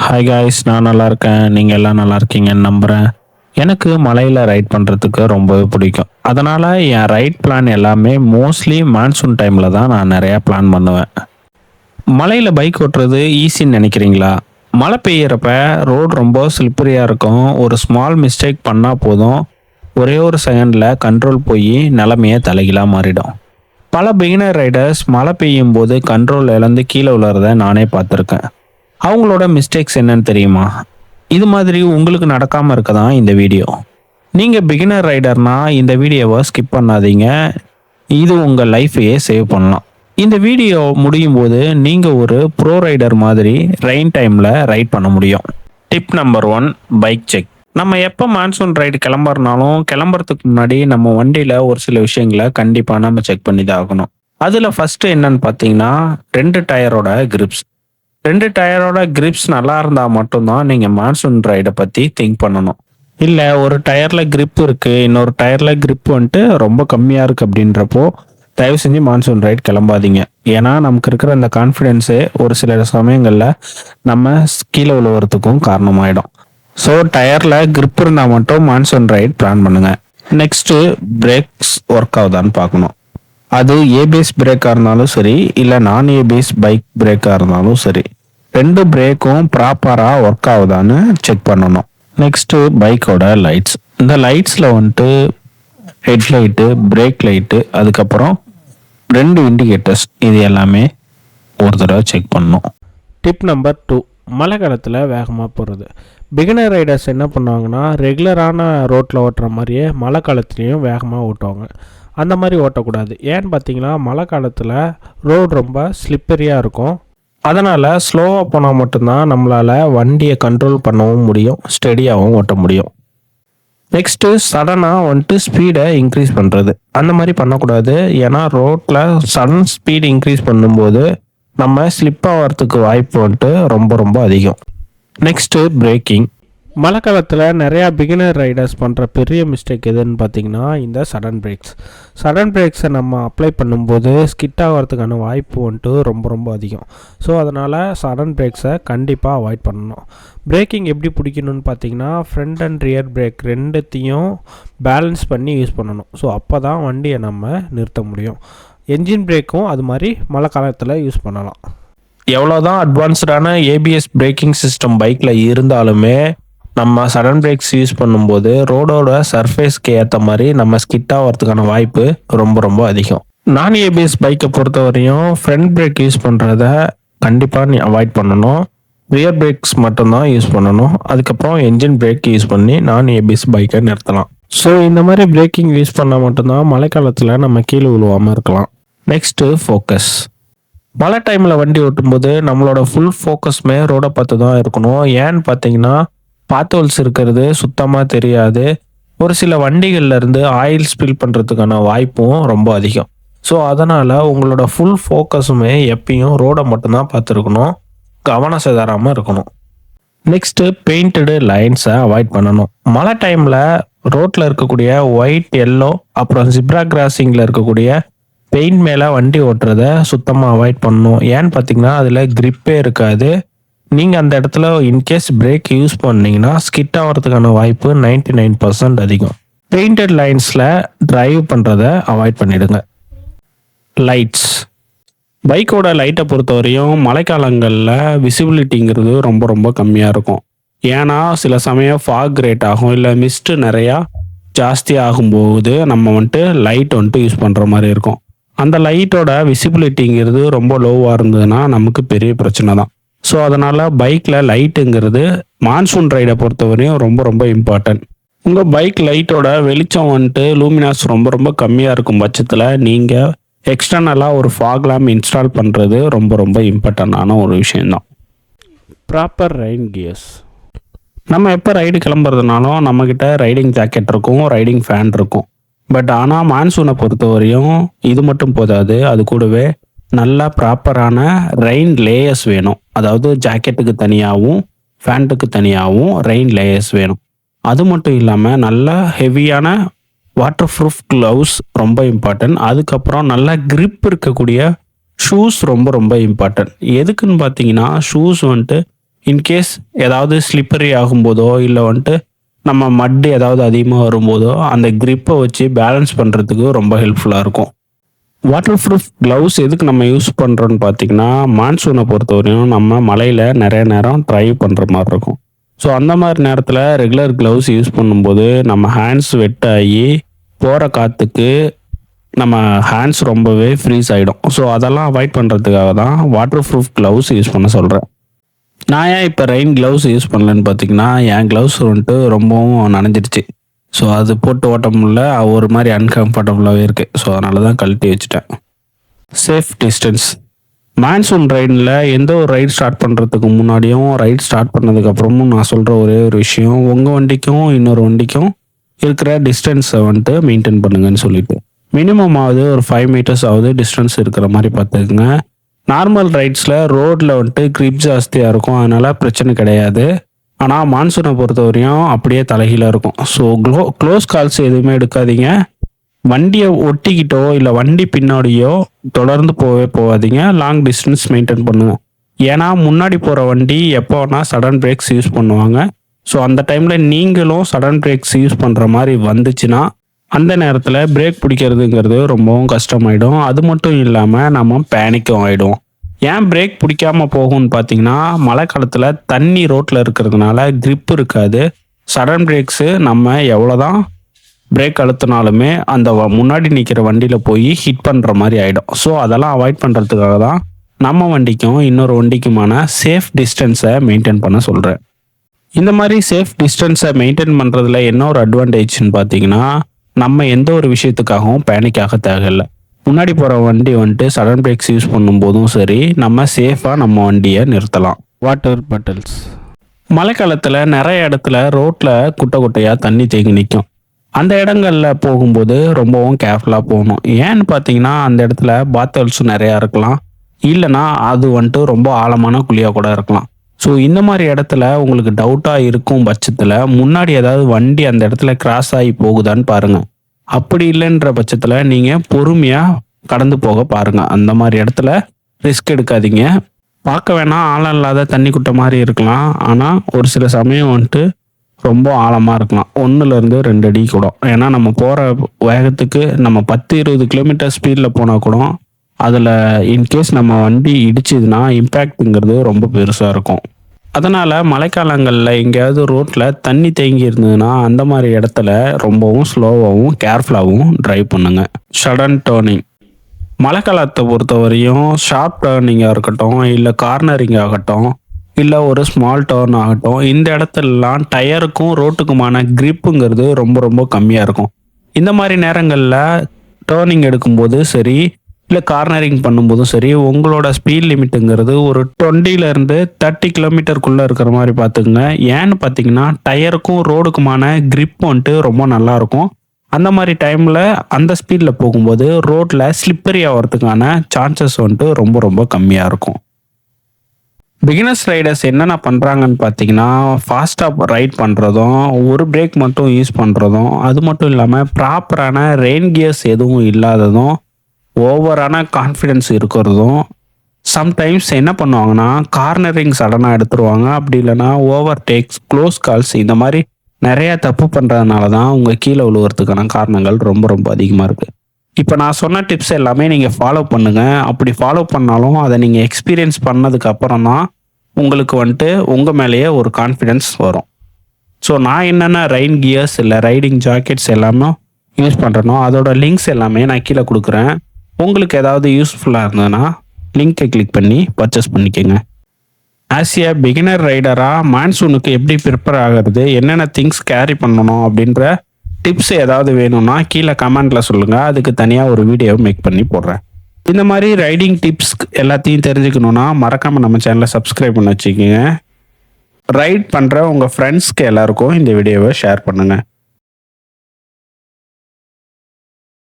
Hi guys, நான் நல்லா இருக்கேன். நீங்கள் எல்லாம் நல்லா இருக்கீங்கன்னு நம்புகிறேன். எனக்கு மலையில் ரைட் பண்ணுறதுக்கு ரொம்பவே பிடிக்கும். அதனால் என் ரைட் பிளான் எல்லாமே மோஸ்ட்லி மான்சூன் டைமில் தான் நான் நிறையா பிளான் பண்ணுவேன். மலையில் பைக் ஓட்டுறது ஈஸின்னு நினைக்கிறீங்களா? மழை பெய்யறப்ப ரோடு ரொம்ப ஸ்லிப்பரியாக இருக்கும். ஒரு ஸ்மால் மிஸ்டேக் பண்ணால் போதும், ஒரே ஒரு செகண்டில் கண்ட்ரோல் போய் நிலமையே தலைகீழாக மாறிடும். பல பிகினர் ரைடர்ஸ் மழை பெய்யும் போது கண்ட்ரோல் இழந்து கீழே விழுறத நானே பார்த்துருக்கேன். அவங்களோட மிஸ்டேக்ஸ் என்னன்னு தெரியுமா? இது மாதிரி உங்களுக்கு நடக்காமல் இருக்க தான் இந்த வீடியோ. நீங்கள் பிகினர் ரைடர்னா இந்த வீடியோவை ஸ்கிப் பண்ணாதீங்க. இது உங்கள் லைஃபையே சேவ் பண்ணலாம். இந்த வீடியோ முடியும் போது நீங்கள் ஒரு ப்ரோ ரைடர் மாதிரி ரெயின் டைமில் ரைட் பண்ண முடியும். Tip number 1, bike check. நம்ம எப்போ மான்சூன் ரைடு கிளம்புறனாலும் கிளம்புறதுக்கு முன்னாடி நம்ம வண்டியில் ஒரு சில விஷயங்களை கண்டிப்பாக நம்ம செக் பண்ணி தான் ஆகணும். அதில் ஃபஸ்ட்டு என்னன்னு பார்த்தீங்கன்னா, 2 டயரோட கிரிப்ஸ். 2 டயரோட கிரிப்ஸ் நல்லா இருந்தால் மட்டும்தான் நீங்கள் மான்சூன் ரைடை பற்றி திங்க் பண்ணணும். இல்லை ஒரு டயரில் கிரிப் இருக்குது, இன்னொரு டயரில் கிரிப் வந்துட்டு ரொம்ப கம்மியாக இருக்குது அப்படின்றப்போ தயவு செஞ்சு மான்சூன் ரைட் கிளம்பாதீங்க. ஏன்னா நமக்கு இருக்கிற அந்த கான்ஃபிடென்ஸே ஒரு சில சமயங்களில் நம்ம கீழே விழுவுறதுக்கும் காரணமாயிடும். ஸோ டயரில் கிரிப் இருந்தால் மட்டும் மான்சூன் ரைட் பிளான் பண்ணுங்கள். நெக்ஸ்ட்டு பிரேக்ஸ் ஒர்க் ஆகுதான்னு பார்க்கணும். அது ஏபிஎஸ் பிரேக்காக இருந்தாலும் சரி, இல்லை நான் ஏபிஎஸ் பைக் பிரேக்காக இருந்தாலும் சரி, 2 பிரேக்கும் ப்ராப்பராக ஒர்க் ஆகுதான்னு செக் பண்ணணும். நெக்ஸ்ட்டு பைக்கோட லைட்ஸ். இந்த லைட்ஸில் வந்துட்டு ஹெட்லைட்டு, பிரேக் லைட்டு, அதுக்கப்புறம் 2 இண்டிகேட்டர்ஸ், இது எல்லாமே ஒரு தடவை செக் பண்ணணும். டிப் நம்பர் 2, மழை காலத்தில் வேகமாக போகிறது. பிகினர் ரைடர்ஸ் என்ன பண்ணுவாங்கன்னா, ரெகுலரான ரோட்டில் ஓட்டுற மாதிரியே மழை காலத்துலேயும் வேகமாக ஓட்டுவாங்க. அந்த மாதிரி ஓட்டக்கூடாது. ஏன்னு பார்த்தீங்கன்னா, மழை காலத்தில் ரோடு ரொம்ப ஸ்லிப்பரியாக இருக்கும். அதனால் ஸ்லோவாக போனால் மட்டும்தான் நம்மளால் வண்டியை கண்ட்ரோல் பண்ணவும் முடியும், ஸ்டெடியாகவும் ஓட்ட முடியும். நெக்ஸ்ட்டு சடனாக வந்துட்டு ஸ்பீடை இன்க்ரீஸ் பண்ணுறது, அந்த மாதிரி பண்ணக்கூடாது. ஏன்னா ரோட்டில் சடன் ஸ்பீடு இன்க்ரீஸ் பண்ணும்போது நம்ம ஸ்லிப் ஆகிறதுக்கு வாய்ப்பு வந்துட்டு ரொம்ப ரொம்ப அதிகம். Next braking. மழை காலத்தில் நிறையா பிகினர் ரைடர்ஸ் பண்ணுற பெரிய மிஸ்டேக் எதுன்னு பார்த்தீங்கன்னா, இந்த சடன் பிரேக்ஸ். சடன் பிரேக்ஸை நம்ம அப்ளை பண்ணும்போது ஸ்கிட் ஆகிறதுக்கான வாய்ப்பு வந்துட்டு ரொம்ப ரொம்ப அதிகம். ஸோ அதனால் சடன் பிரேக்ஸை கண்டிப்பாக அவாய்ட் பண்ணணும். பிரேக்கிங் எப்படி பிடிக்கணும்னு பார்த்தீங்கன்னா, ஃப்ரண்ட் அண்ட் ரியர் பிரேக் ரெண்டுத்தையும் பேலன்ஸ் பண்ணி யூஸ் பண்ணணும். ஸோ அப்போ தான் வண்டியை நம்ம நிறுத்த முடியும். என்ஜின் பிரேக்கும் அது மாதிரி மழை காலத்தில் யூஸ் பண்ணலாம். எவ்வளோதான் அட்வான்ஸ்டான ஏபிஎஸ் பிரேக்கிங் சிஸ்டம் பைக்கில் இருந்தாலுமே நம்ம சடன் பிரேக்ஸ் யூஸ் பண்ணும்போது ரோடோட சர்ஃபேஸ்க்கு ஏற்ற மாதிரி நம்ம ஸ்கிட் ஆகிறதுக்கான வாய்ப்பு ரொம்ப ரொம்ப அதிகம். நான் ஏபிஎஸ் பைக்கை பொறுத்த வரையும் ஃப்ரண்ட் பிரேக் யூஸ் பண்ணுறத கண்டிப்பாக நீ அவாய்ட் பண்ணணும். ரியர் பிரேக்ஸ் மட்டும்தான் யூஸ் பண்ணணும். அதுக்கப்புறம் என்ஜின் பிரேக் யூஸ் பண்ணி நான் ஏபிஎஸ் பைக்கை நிறுத்தலாம். ஸோ இந்த மாதிரி பிரேக்கிங் யூஸ் பண்ணால் மட்டும்தான் மழை காலத்தில் நம்ம கீழே விழுவாமல் இருக்கலாம். Next focus. மழை டைமில் வண்டி ஓட்டும்போது நம்மளோட ஃபுல் ஃபோக்கஸ்மே ரோடை பார்த்து தான் இருக்கணும். ஏன்னு பார்த்தீங்கன்னா, பாத்ஹோல்ஸ் இருக்கிறது சுத்தமாக தெரியாது. ஒரு சில வண்டிகள்லேருந்து ஆயில் ஸ்பில் பண்ணுறதுக்கான வாய்ப்பும் ரொம்ப அதிகம். ஸோ அதனால் உங்களோட ஃபுல் ஃபோக்கஸுமே எப்பயும் ரோடை மட்டும்தான் பார்த்துருக்கணும், கவனம் சிதறாமல் இருக்கணும். நெக்ஸ்ட்டு பெயிண்டடு லைன்ஸை அவாய்ட் பண்ணணும். மழை டைமில் ரோட்டில் இருக்கக்கூடிய ஒயிட், எல்லோ, அப்புறம் ஜிப்ரா கிராசிங்கில் இருக்கக்கூடிய பெயிண்ட் மேலே வண்டி ஓட்டுறத சுத்தமாக அவாய்ட் பண்ணணும். ஏன்னு பார்த்தீங்கன்னா, அதில் கிரிப்பே இருக்காது. நீங்கள் அந்த இடத்துல இன்கேஸ் பிரேக் யூஸ் பண்ணிங்கன்னா ஸ்கிட் ஆகிறதுக்கான வாய்ப்பு 99% அதிகம். பெயிண்டட் லைன்ஸில் டிரைவ் பண்ணுறத அவாய்ட் பண்ணிடுங்க. லைட்ஸ். பைக்கோட லைட்டை பொறுத்த வரையும் மழைக்காலங்களில் விசிபிலிட்டிங்கிறது ரொம்ப ரொம்ப கம்மியாக இருக்கும். ஏன்னா சில சமயம் ஃபாக் கிரேட் ஆகும், இல்லை மிஸ்ட்டு நிறையா ஜாஸ்தி ஆகும்போது நம்ம வந்துட்டு லைட் வந்துட்டு யூஸ் பண்ணுற மாதிரி இருக்கும். அந்த லைட்டோட விசிபிலிட்டிங்கிறது ரொம்ப லோவாக இருந்ததுன்னா நமக்கு பெரிய பிரச்சனை தான். ஸோ அதனால் பைக்கில் லைட்டுங்கிறது மான்சூன் ரைடை பொறுத்தவரையும் ரொம்ப ரொம்ப இம்பார்ட்டன்ட். உங்கள் பைக் லைட்டோட வெளிச்சம் வந்துட்டு லூமினாஸ் ரொம்ப ரொம்ப கம்மியாக இருக்கும் பட்சத்தில் நீங்கள் எக்ஸ்டர்னலாக ஒரு ஃபாக் லேம்ப் இன்ஸ்டால் பண்ணுறது ரொம்ப ரொம்ப இம்பார்ட்டண்டான ஒரு விஷயந்தான். Proper rain gears. நம்ம எப்போ ரைடு கிளம்புறதுனாலும் நம்மக்கிட்ட ரைடிங் ஜாக்கெட் இருக்கும், ரைடிங் ஃபேன் இருக்கும். பட் ஆனால் மான்சூனை பொறுத்தவரையும் இது மட்டும் போதாது, அது கூடவே நல்ல ப்ராப்பரான ரெயின் லேயர்ஸ் வேணும். அதாவது ஜாக்கெட்டுக்கு தனியாகவும் ஃபேண்ட்டுக்கு தனியாகவும் ரெயின் லேயர்ஸ் வேணும். அது மட்டும் இல்லாமல் நல்ல ஹெவியான வாட்டர் ப்ரூஃப் க்ளவுஸ் ரொம்ப இம்பார்ட்டன்ட். அதுக்கப்புறம் நல்ல கிரிப் இருக்கக்கூடிய ஷூஸ் ரொம்ப ரொம்ப இம்பார்ட்டன்ட். எதுக்குன்னு பார்த்தீங்கன்னா, ஷூஸ் வந்துட்டு இன்கேஸ் ஏதாவது ஸ்லிப்பரி ஆகும்போதோ இல்லை வந்துட்டு நம்ம மட்டு ஏதாவது அதிகமாக வரும்போதோ அந்த grip-அ வச்சு பேலன்ஸ் பண்ணுறதுக்கு ரொம்ப ஹெல்ப்ஃபுல்லாக இருக்கும். வாட்டர் ப்ரூஃப் க்ளவுஸ் எதுக்கு நம்ம யூஸ் பண்ணுறோன்னு பார்த்தீங்கன்னா, மான்சூனை பொறுத்தவரையும் நம்ம மலையில் நிறைய நேரம் ட்ரைவ் பண்ணுற மாதிரி இருக்கும். ஸோ அந்த மாதிரி நேரத்தில் ரெகுலர் க்ளவுஸ் யூஸ் பண்ணும்போது நம்ம ஹேண்ட்ஸ் வெட் ஆகி போகிற காற்றுக்கு நம்ம ஹேண்ட்ஸ் ரொம்பவே ஃப்ரீஸ் ஆகிடும். ஸோ அதெல்லாம் அவாய்ட் பண்ணுறதுக்காக தான் வாட்டர் ப்ரூஃப் க்ளவுஸ் யூஸ் பண்ண சொல்கிறேன். நான் ஏன் இப்போ ரெயின் க்ளவுஸ் யூஸ் பண்ணலன்னு பார்த்தீங்கன்னா, என் க்ளவுஸ் வந்துட்டு ரொம்பவும் நனைஞ்சிடுச்சு. ஸோ அது போட்டு ஓட்ட முடியல, ஒரு மாதிரி அன்கம்ஃபர்டபுளாகவே இருக்குது. ஸோ அதனால தான் கழட்டி வச்சுட்டேன். Safe distance. மான்சூன் ரைடில் எந்த ஒரு ரைட் ஸ்டார்ட் பண்ணுறதுக்கு முன்னாடியும் ரைட் ஸ்டார்ட் பண்ணதுக்கப்புறமும் நான் சொல்கிற ஒரே ஒரு விஷயம், உங்கள் வண்டிக்கும் இன்னொரு வண்டிக்கும் இருக்கிற டிஸ்டன்ஸை வந்துட்டு மெயின்டைன் பண்ணுங்கன்னு சொல்லிட்டு, மினிமம் ஆகுது ஒரு 5 மீட்டர்ஸ் ஆகுது டிஸ்டன்ஸ் இருக்கிற மாதிரி பார்த்துக்குங்க. நார்மல் ரைட்ஸில் ரோட்டில் வந்துட்டு கிரிப் ஜாஸ்தியாக இருக்கும், அதனால் பிரச்சனை கிடையாது. ஆனால் மான்சூனை பொறுத்தவரையும் அப்படியே தலைகீழாக இருக்கும். ஸோ க்ளோஸ் கால்ஸ் எதுவுமே எடுக்காதீங்க. வண்டியை ஒட்டிக்கிட்டோ இல்லை வண்டி பின்னாடியோ தொடர்ந்து போகாதீங்க. லாங் டிஸ்டன்ஸ் மெயின்டைன் பண்ணுங்க. ஏன்னா முன்னாடி போகிற வண்டி எப்போ வேணால் சடன் பிரேக்ஸ் யூஸ் பண்ணுவாங்க. ஸோ அந்த டைமில் நீங்களும் சடன் பிரேக்ஸ் யூஸ் பண்ணுற மாதிரி வந்துச்சுன்னா அந்த நேரத்தில் பிரேக் பிடிக்கிறதுங்கிறது ரொம்பவும் கஷ்டமாயிடும். அது மட்டும் இல்லாமல் நம்ம பேனிக்கும் ஆகிடும். ஏன் பிரேக் பிடிக்காமல் போகும்னு பார்த்தீங்கன்னா, மழை காலத்தில் தண்ணி ரோட்டில் இருக்கிறதுனால grip இருக்காது. சடன் பிரேக்ஸு நம்ம எவ்வளோதான் பிரேக் அழுத்தினாலுமே அந்த முன்னாடி நிற்கிற வண்டியில் போய் ஹிட் பண்ணுற மாதிரி ஆகிடும். ஸோ அதெல்லாம் அவாய்ட் பண்ணுறதுக்காக தான் நம்ம வண்டிக்கும் இன்னொரு வண்டிக்குமான சேஃப் டிஸ்டன்ஸை மெயின்டைன் பண்ண சொல்கிறேன். இந்த மாதிரி சேஃப் டிஸ்டன்ஸை மெயின்டைன் பண்ணுறதுல என்ன ஒரு அட்வான்டேஜ்னு பார்த்தீங்கன்னா, நம்ம எந்த ஒரு விஷயத்துக்காகவும் பேனிக் ஆக தேவையில்லை. முன்னாடி போகிற வண்டி வந்துட்டு சடன் பிரேக்ஸ் யூஸ் பண்ணும்போதும் சரி, நம்ம சேஃபாக நம்ம வண்டியை நிறுத்தலாம். Water bottles. மழை காலத்தில் நிறைய இடத்துல ரோட்டில் குட்டை குட்டையாக தண்ணி தேங்கி நிற்கும். அந்த இடங்களில் போகும்போது ரொம்பவும் கேர்ஃபுல்லாக போகணும். ஏன்னு பார்த்தீங்கன்னா, அந்த இடத்துல பாட்டில்ஸும் நிறையா இருக்கலாம், இல்லைனா அது வந்துட்டு ரொம்ப ஆழமான குழியாக கூட இருக்கலாம். ஸோ இந்த மாதிரி இடத்துல உங்களுக்கு டவுட்டாக இருக்கும் பட்சத்தில் முன்னாடி ஏதாவது வண்டி அந்த இடத்துல கிராஸ் ஆகி போகுதான்னு பாருங்கள். அப்படி இல்லைன்ற பட்சத்தில் நீங்கள் பொறுமையாக கடந்து போக பாருங்கள். அந்த மாதிரி இடத்துல ரிஸ்க் எடுக்காதீங்க. பார்க்க வேணால் ஆழம் இல்லாத தண்ணி குட்டை மாதிரி இருக்கலாம், ஆனால் ஒரு சில சமயம் வந்துட்டு ரொம்ப ஆழமாக இருக்கலாம், 1லேருந்து 2 அடி கூட. ஏன்னா நம்ம போகிற வேகத்துக்கு நம்ம 10-20 கிலோமீட்டர் ஸ்பீடில் போனால் கூட அதில் இன்கேஸ் நம்ம வண்டி இடிச்சதுன்னா இம்பேக்ட்டுங்கிறது ரொம்ப பெருசாக இருக்கும். அதனால் மழைக்காலங்களில் எங்கேயாவது ரோட்டில் தண்ணி தேங்கி இருந்ததுன்னா அந்த மாதிரி இடத்துல ரொம்பவும் ஸ்லோவாகவும் கேர்ஃபுல்லாகவும் ட்ரைவ் பண்ணுங்க. Sudden turning. மழை காலத்தை பொறுத்தவரையும் ஷார்ப் டேர்னிங்காக இருக்கட்டும், இல்லை கார்னரிங் ஆகட்டும், இல்லை ஒரு ஸ்மால் டேர்ன் ஆகட்டும், இந்த இடத்துலலாம் டயருக்கும் ரோட்டுக்குமான கிரிப்புங்கிறது ரொம்ப ரொம்ப கம்மியாக இருக்கும். இந்த மாதிரி நேரங்களில் டேர்னிங் எடுக்கும்போது சரி, இல்லை கார்னரிங் பண்ணும்போதும் சரி, உங்களோட ஸ்பீட் லிமிட்டுங்கிறது ஒரு 20-லேருந்து 30 கிலோமீட்டருக்குள்ளே இருக்கிற மாதிரி பார்த்துக்குங்க. ஏன்னு பார்த்தீங்கன்னா, டயருக்கும் ரோடுக்குமான கிரிப் வந்துட்டு ரொம்ப நல்லாயிருக்கும். அந்த மாதிரி டைமில் அந்த ஸ்பீடில் போகும்போது ரோட்டில் ஸ்லிப்பரி ஆகிறதுக்கான சான்சஸ் வந்துட்டு ரொம்ப ரொம்ப கம்மியாக இருக்கும். பிகினர்ஸ் ரைடர்ஸ் என்னென்ன பண்ணுறாங்கன்னு பார்த்தீங்கன்னா, ஃபாஸ்ட்டாக ரைட் பண்ணுறதும், ஒரு பிரேக் மட்டும் யூஸ் பண்ணுறதும், அது மட்டும் இல்லாமல் ப்ராப்பரான ரெயின் கியர்ஸ் எதுவும் இல்லாததும், ஓவரான கான்ஃபிடென்ஸ் இருக்கிறதும், சம்டைம்ஸ் என்ன பண்ணுவாங்கன்னா கார்னரிங் சடனாக எடுத்துருவாங்க. அப்படி இல்லைனா ஓவர் டேக்ஸ், க்ளோஸ் கால்ஸ், இந்த மாதிரி நிறையா தப்பு பண்ணுறதுனால தான் உங்கள் கீழே விழுவுறதுக்கான காரணங்கள் ரொம்ப ரொம்ப அதிகமாக இருக்குது. இப்போ நான் சொன்ன டிப்ஸ் எல்லாமே நீங்கள் ஃபாலோ பண்ணுங்கள். அப்படி ஃபாலோ பண்ணாலும் அதை நீங்கள் எக்ஸ்பீரியன்ஸ் பண்ணதுக்கு அப்புறம் தான் உங்களுக்கு வந்துட்டு உங்கள் மேலேயே ஒரு கான்ஃபிடென்ஸ் வரும். ஸோ நான் என்னென்ன ரெயின் கியர்ஸ் இல்லை ரைடிங் ஜாக்கெட்ஸ் எல்லாமே யூஸ் பண்ணுறனோ அதோட லிங்க்ஸ் எல்லாமே நான் கீழே கொடுக்குறேன். உங்களுக்கு ஏதாவது யூஸ்ஃபுல்லாக இருந்ததுன்னா லிங்க்கை கிளிக் பண்ணி பர்ச்சேஸ் பண்ணிக்கோங்க. ஆஸ் ஏ பிகினர் ரைடராக மான்சூனுக்கு எப்படி ப்ரிப்பேர் ஆகிறது, என்னென்ன திங்ஸ் கேரி பண்ணணும் அப்படின்ற டிப்ஸ் ஏதாவது வேணும்னா கீழே கமெண்ட்டில் சொல்லுங்கள். அதுக்கு தனியாக ஒரு வீடியோ மேக் பண்ணி போடுறேன். இந்த மாதிரி ரைடிங் டிப்ஸ் எல்லாத்தையும் தெரிஞ்சுக்கணுன்னா மறக்காமல் நம்ம சேனலை சப்ஸ்கிரைப் பண்ணி வச்சுக்கோங்க. ரைட் பண்ணுற உங்கள் ஃப்ரெண்ட்ஸ்க்கு எல்லாருக்கும் இந்த வீடியோவை ஷேர் பண்ணுங்கள்.